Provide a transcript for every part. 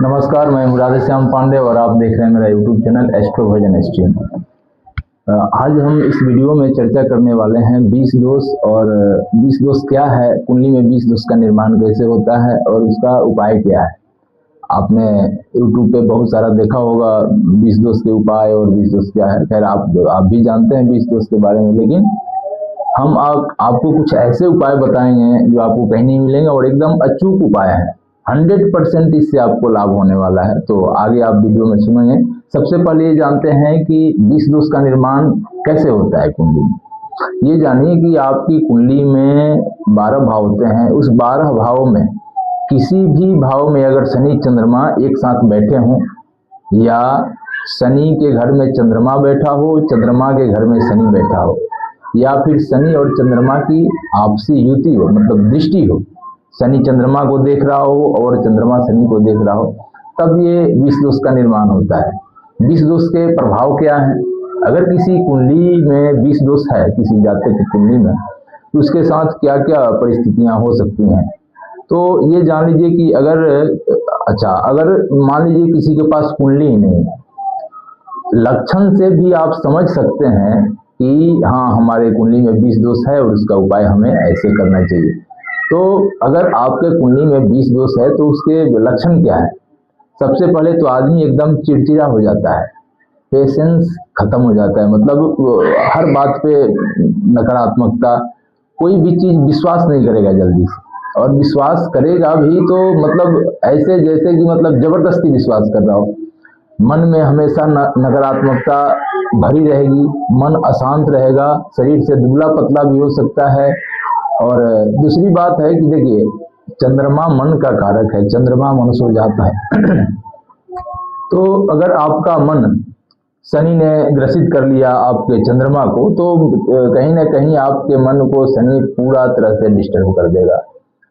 नमस्कार, मैं हूँ राधेश्याम पांडे और आप देख रहे हैं मेरा यूट्यूब चैनल एस्ट्रोविजन स्ट्रीम। आज हम इस वीडियो में चर्चा करने वाले हैं 20 दोष और 20 दोष क्या है, कुंडली में 20 दोष का निर्माण कैसे होता है और उसका उपाय क्या है। आपने यूट्यूब पे बहुत सारा देखा होगा 20 दोष के उपाय और 20 दोष क्या है। खैर आप भी जानते हैं 20 दोष के बारे में, लेकिन हम आपको कुछ ऐसे उपाय बताएंगे जो आपको कहीं नहीं मिलेंगे और एकदम अचूक उपाय है। 100% इससे आपको लाभ होने वाला है। तो आगे आप वीडियो में सुनेंगे। सबसे पहले ये जानते हैं कि 20 दोष का निर्माण कैसे होता है कुंडली में। ये जानिए कि आपकी कुंडली में 12 भाव होते हैं। उस 12 भावों में किसी भी भाव में अगर शनि चंद्रमा एक साथ बैठे हों, या शनि के घर में चंद्रमा बैठा हो, चंद्रमा के घर में शनि बैठा हो, या फिर शनि और चंद्रमा की आपसी युति हो, मतलब दृष्टि हो, शनि चंद्रमा को देख रहा हो और चंद्रमा शनि को देख रहा हो, तब ये 20 दोष का निर्माण होता है। 20 दोष के प्रभाव क्या हैं? अगर किसी कुंडली में 20 दोष है, किसी जातक की कुंडली में, तो उसके साथ क्या क्या परिस्थितियां हो सकती हैं। तो ये जान लीजिए कि अगर मान लीजिए किसी के पास कुंडली ही नहीं है, लक्षण से भी आप समझ सकते हैं कि हाँ, हमारे कुंडली में 20 दोष है और उसका उपाय हमें ऐसे करना चाहिए। तो अगर आपके कुंडली में 20 दोष है तो उसके लक्षण क्या है? सबसे पहले तो आदमी एकदम चिड़चिड़ा हो जाता है, पेशेंस खत्म हो जाता है, मतलब हर बात पे नकारात्मकता, कोई भी चीज विश्वास नहीं करेगा जल्दी से, और विश्वास करेगा भी तो मतलब ऐसे जैसे कि मतलब जबरदस्ती विश्वास कर रहा हो। मन में हमेशा नकारात्मकता भरी रहेगी, मन अशांत रहेगा, शरीर से दुबला पतला भी हो सकता है। और दूसरी बात है कि देखिए, चंद्रमा मन का कारक है, चंद्रमा मनुष्य हो जाता है। तो अगर आपका मन शनि ने ग्रसित कर लिया आपके चंद्रमा को, तो कहीं ना कहीं आपके मन को शनि पूरा तरह से डिस्टर्ब कर देगा।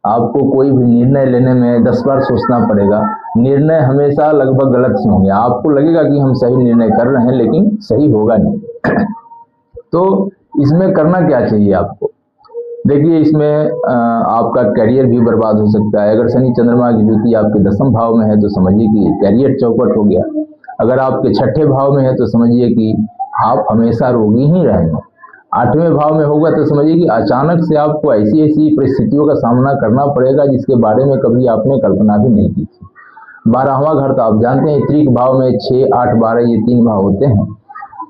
आपको कोई भी निर्णय लेने में 10 बार सोचना पड़ेगा। निर्णय हमेशा लगभग गलत से होंगे। आपको लगेगा कि हम सही निर्णय कर रहे हैं, लेकिन सही होगा नहीं। तो इसमें करना क्या चाहिए आपको? देखिए, इसमें आपका करियर भी बर्बाद हो सकता है। अगर शनि चंद्रमा की युति आपके 10वें भाव में है तो समझिए कि करियर चौपट हो गया। अगर आपके 6ठे भाव में है तो समझिए कि आप हमेशा रोगी ही रहेंगे। 8वें भाव में होगा तो समझिए कि अचानक से आपको ऐसी ऐसी परिस्थितियों का सामना करना पड़ेगा जिसके बारे में कभी आपने कल्पना भी नहीं की थी। 12वां घर तो आप जानते हैं त्रिक भाव में 6, 8, 12 ये 3 भाव होते हैं।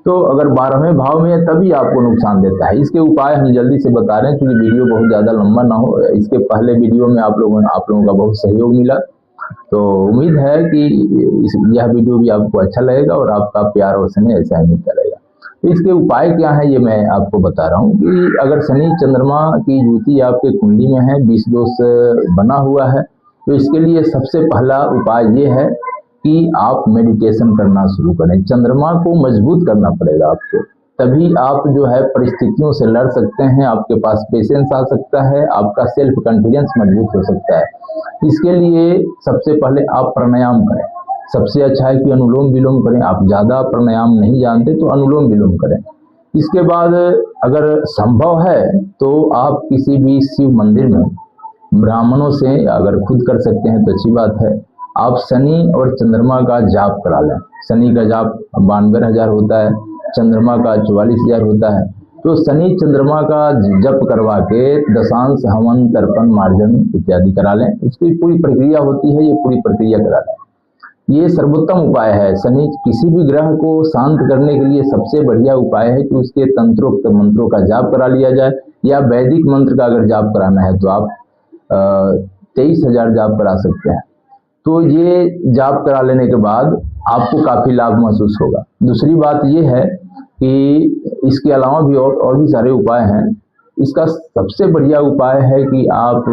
तो अगर 12वें भाव में है तभी आपको नुकसान देता है। इसके उपाय हम जल्दी से बता रहे हैं क्योंकि वीडियो बहुत ज़्यादा लंबा ना हो। इसके पहले वीडियो में आप लोगों का बहुत सहयोग मिला, तो उम्मीद है कि यह वीडियो भी आपको अच्छा लगेगा और आपका प्यार और स्नेह ऐसा ही मिलता रहेगा। तो इसके उपाय क्या है ये मैं आपको बता रहा हूँ कि अगर शनि चंद्रमा की युति आपके कुंडली में है, 20 दोष बना हुआ है, तो इसके लिए सबसे पहला उपाय ये है कि आप मेडिटेशन करना शुरू करें। चंद्रमा को मजबूत करना पड़ेगा आपको, तभी आप जो है परिस्थितियों से लड़ सकते हैं, आपके पास पेशेंस आ सकता है, आपका सेल्फ कॉन्फिडेंस मजबूत हो सकता है। इसके लिए सबसे पहले आप प्राणायाम करें। सबसे अच्छा है कि अनुलोम विलोम करें। आप ज़्यादा प्राणायाम नहीं जानते तो अनुलोम विलोम करें। इसके बाद अगर संभव है तो आप किसी भी शिव मंदिर में ब्राह्मणों से, अगर खुद कर सकते हैं तो अच्छी बात है, आप शनि और चंद्रमा का जाप करा लें। शनि का जाप 92,000 होता है, चंद्रमा का 44,000 होता है। तो शनि चंद्रमा का जप करवा के दशांश, हवन, तर्पण, मार्जन इत्यादि करा लें। उसकी पूरी प्रक्रिया होती है, ये पूरी प्रक्रिया करा लें। ये सर्वोत्तम उपाय है। शनि किसी भी ग्रह को शांत करने के लिए सबसे बढ़िया उपाय है कि उसके तंत्रोक्त मंत्रों का जाप करा लिया जाए, या वैदिक मंत्र का अगर जाप कराना है तो आप 23,000 जाप करा सकते हैं। तो ये जाप करा लेने के बाद आपको काफ़ी लाभ महसूस होगा। दूसरी बात ये है कि इसके अलावा भी और भी सारे उपाय हैं। इसका सबसे बढ़िया उपाय है कि आप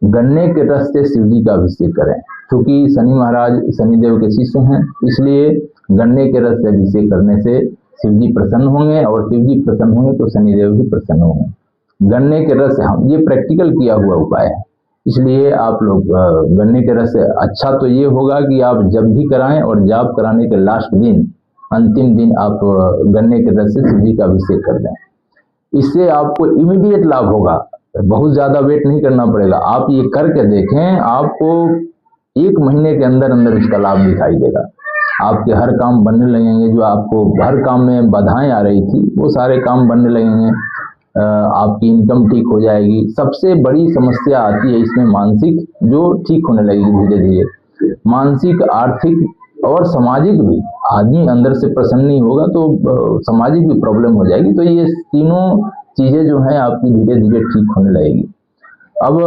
गन्ने के रस से शिव जी का अभिषेक करें। क्योंकि शनि महाराज शनिदेव के शिष्य हैं, इसलिए गन्ने के रस से अभिषेक करने से शिव जी प्रसन्न होंगे, और शिव जी प्रसन्न होंगे तो शनिदेव भी प्रसन्न होंगे। गन्ने के रस, ये प्रैक्टिकल किया हुआ उपाय है, इसलिए आप लोग गन्ने के रस से अच्छा तो ये होगा कि आप जब भी कराएं और जाप कराने के लास्ट दिन, अंतिम दिन आप गन्ने के रस से शिव जी का अभिषेक कर दें। इससे आपको इमीडिएट लाभ होगा, बहुत ज़्यादा वेट नहीं करना पड़ेगा। आप ये करके देखें, आपको 1 महीने के अंदर अंदर उसका लाभ दिखाई देगा। आपके हर काम बनने लगेंगे, जो आपको हर काम में बाधाएं आ रही थी वो सारे काम बनने लगेंगे। आपकी इनकम ठीक हो जाएगी। सबसे बड़ी समस्या आती है इसमें मानसिक, जो ठीक होने लगेगी धीरे धीरे। मानसिक, आर्थिक और सामाजिक भी। आदमी अंदर से प्रसन्न नहीं होगा तो सामाजिक भी प्रॉब्लम हो जाएगी। तो ये तीनों चीजें जो हैं आपकी धीरे धीरे ठीक होने लगेगी। अब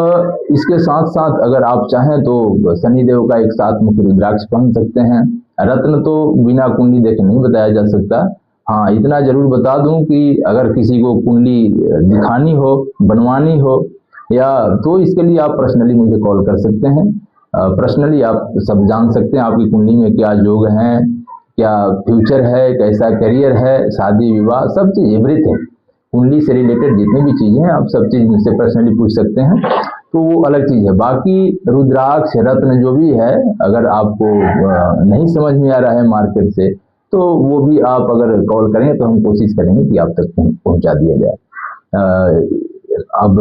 इसके साथ साथ अगर आप चाहें तो शनिदेव का एक 7 मुखी रुद्राक्ष पहन सकते हैं। रत्न तो बिना कुंडली देखे नहीं बताया जा सकता। हाँ, इतना जरूर बता दूं कि अगर किसी को कुंडली दिखानी हो, बनवानी हो, या तो इसके लिए आप पर्सनली मुझे कॉल कर सकते हैं। पर्सनली आप सब जान सकते हैं आपकी कुंडली में क्या योग हैं, क्या फ्यूचर है, कैसा करियर है, शादी विवाह, सब चीज, एवरीथिंग। कुंडली से रिलेटेड जितनी भी चीजें हैं आप सब चीज मुझसे पर्सनली पूछ सकते हैं, तो वो अलग चीज है। बाकी रुद्राक्ष, रत्न जो भी है, अगर आपको नहीं समझ में आ रहा है मार्केट से, तो वो भी आप अगर कॉल करें तो हम कोशिश करेंगे कि आप तक पहुंचा दिया जाए। अब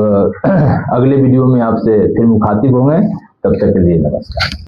अगले वीडियो में आपसे फिर मुखातिब होंगे, तब तक के लिए नमस्कार।